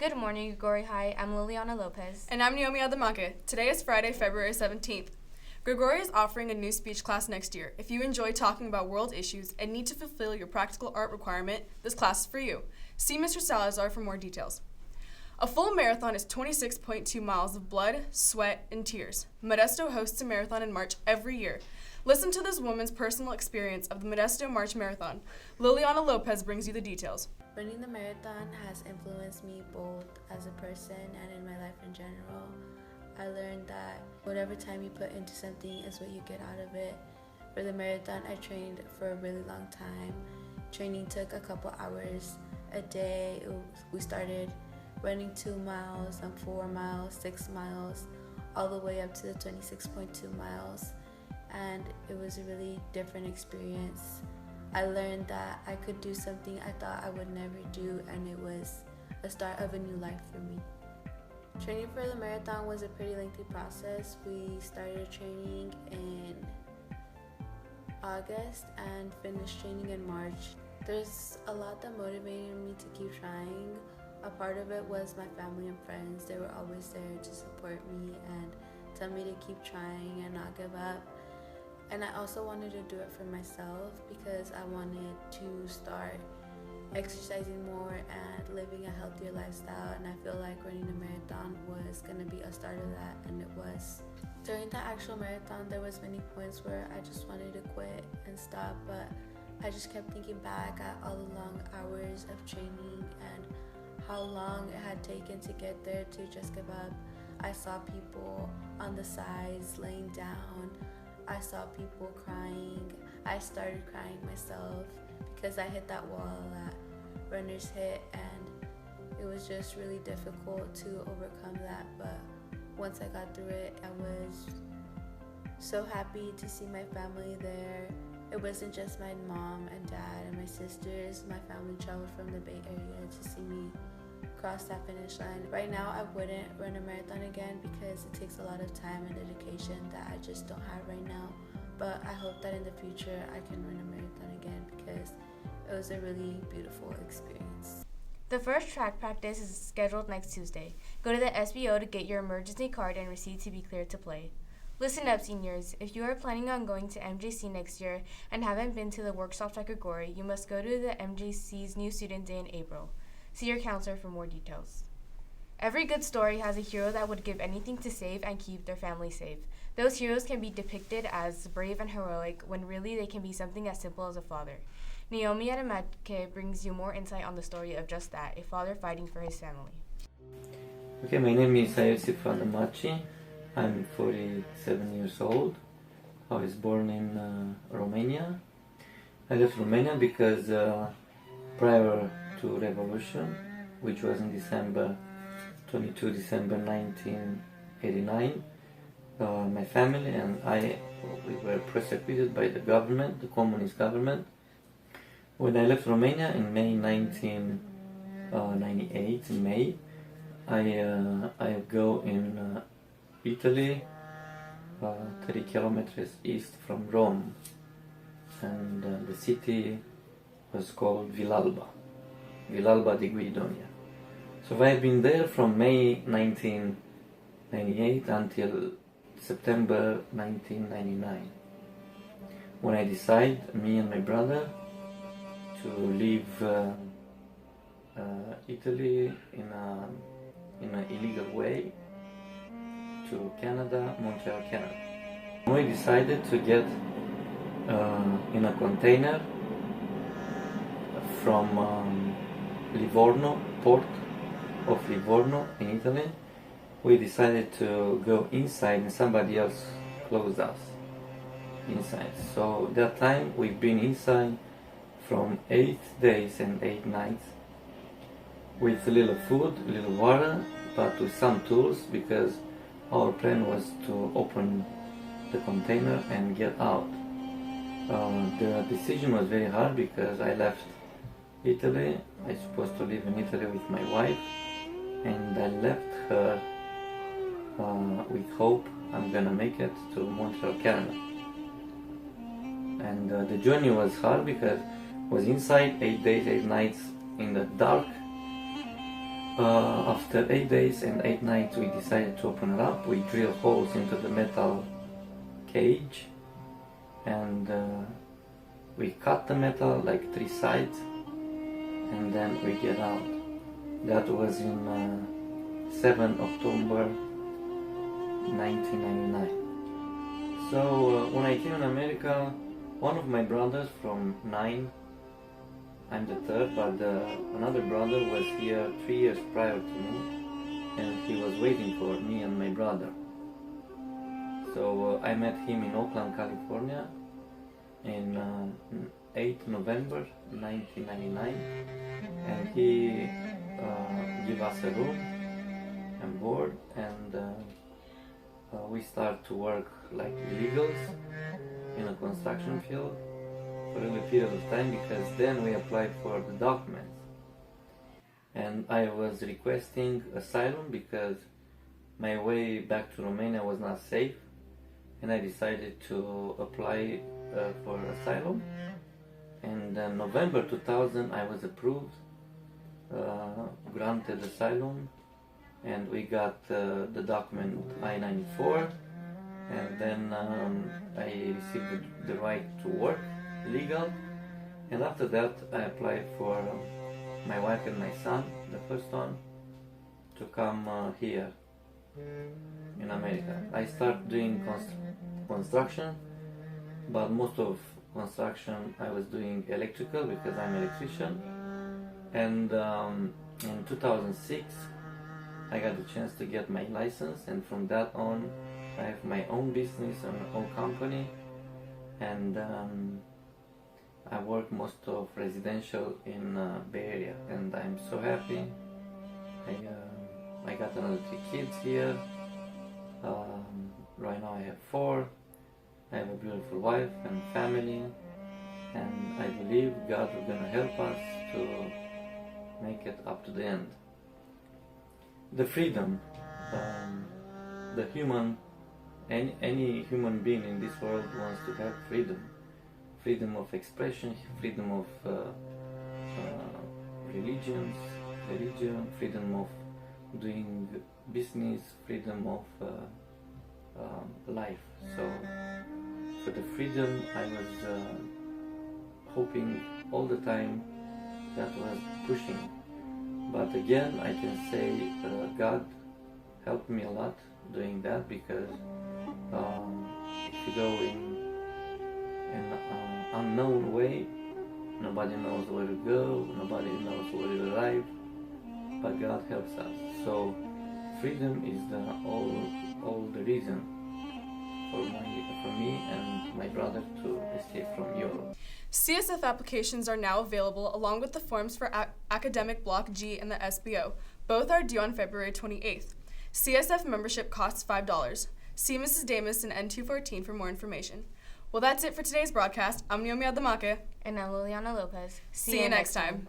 Good morning, Grigori High. I'm Liliana Lopez. And I'm Naomi Adamake. Today is Friday, February 17th. Grigori is offering a new speech class next year. If you enjoy talking about world issues and need to fulfill your practical art requirement, this class is for you. See Mr. Salazar for more details. A full marathon is 26.2 miles of blood, sweat, and tears. Modesto hosts a marathon in March every year. Listen to this woman's personal experience of the Modesto March Marathon. Liliana Lopez brings you the details. Running the marathon has influenced me both as a person and in my life in general. I learned that whatever time you put into something is what you get out of it. For the marathon, I trained for a really long time. Training took a couple hours a day. We started running 2 miles, then 4 miles, 6 miles, all the way up to the 26.2 miles. And it was a really different experience. I learned that I could do something I thought I would never do, and it was the start of a new life for me. Training for the marathon was a pretty lengthy process. We started training in August and finished training in March. There's a lot that motivated me to keep trying. A part of it was my family and friends. They were always there to support me and tell me to keep trying and not give up. And I also wanted to do it for myself because I wanted to start exercising more and living a healthier lifestyle, and I feel like running a marathon was going to be a start of that, and it was. During the actual marathon, there was many points where I just wanted to quit and stop, but I just kept thinking back at all the long hours of training and how long it had taken to get there to just give up. I saw people on the sides laying down. I saw people crying. I started crying myself because I hit that wall that runners hit, and it was just really difficult to overcome that. But once I got through it, I was so happy to see my family there. It wasn't just my mom and dad and my sisters. My family traveled from the Bay Area to see me cross that finish line. Right now, I wouldn't run a marathon again because it takes a lot of time and dedication that I just don't have right now. But I hope that in the future I can run a marathon again because it was a really beautiful experience. The first track practice is scheduled next Tuesday. Go to the SBO to get your emergency card and receipt to be cleared to play. Listen up, seniors. If you are planning on going to MJC next year and haven't been to the workshops at Grigori, you must go to the MJC's New Student Day in April. See your counselor for more details. Every good story has a hero that would give anything to save and keep their family safe. Those heroes can be depicted as brave and heroic when really they can be something as simple as a father. Naomi Adamake brings you more insight on the story of just that, a father fighting for his family. Okay, my name is Iosif Adamaci. I'm 47 years old. I was born in Romania. I left Romania because prior to revolution, which was in December 1989, my family and I, we were persecuted by the government, the communist government. When I left Romania in May 1998, in May, I go in Italy, 30 kilometers east from Rome, and the city was called Villalba di Guidonia. So I've been there from May 1998 until September 1999, when I decide, me and my brother, to leave Italy in an illegal way to Canada, Montreal, Canada. We decided to get in a container from Livorno, port of Livorno in Italy. We decided to go inside and somebody else closed us inside. So that time we've been inside from 8 days and 8 nights with a little food, a little water, but with some tools because our plan was to open the container and get out. The decision was very hard because I left Italy. I was supposed to live in Italy with my wife, and I left her with hope I'm gonna make it to Montreal, Canada. And the journey was hard because I was inside 8 days, 8 nights in the dark, After 8 days and 8 nights, we decided to open it up. We drill holes into the metal cage, and we cut the metal like 3 sides, and then we get out. That was in 7 October 1999. So when I came in America, one of my brothers from 9, I'm the third, but another brother was here 3 years prior to me, and he was waiting for me and my brother. So I met him in Oakland, California in 8 November 1999, and he gave us a room and board, and we start to work like illegals in a construction field for a little period of time, because then we applied for the documents. And I was requesting asylum because my way back to Romania was not safe, and I decided to apply for asylum. And in November 2000 I was approved, granted asylum, and we got the document I-94, and then I received the right to work legal, and after that I applied for my wife and my son, the first one, to come here in America. I started doing construction, but most of construction I was doing electrical because I'm an electrician, and in 2006 I got the chance to get my license, and from that on I have my own business and own company, and I work most of residential in Bay Area, and I'm so happy. I got another 3 kids here. Right now I have 4. I have a beautiful wife and family, and I believe God is gonna help us to make it up to the end. The freedom, the human, any human being in this world wants to have freedom. Freedom of expression, freedom of religion, freedom of doing business, freedom of life. So for the freedom I was hoping all the time, that was pushing. But again, I can say God helped me a lot doing that, because if you go in an unknown way, nobody knows where to go, nobody knows where to arrive, but God helps us. So freedom is all the reason for me and my brother to escape from Europe. CSF applications are now available along with the forms for Academic Block G and the SBO. Both are due on February 28th. CSF membership costs $5. See Mrs. Damas in N214 for more information. Well, that's it for today's broadcast. I'm Naomi Adamake. And I'm Liliana Lopez. See you next time.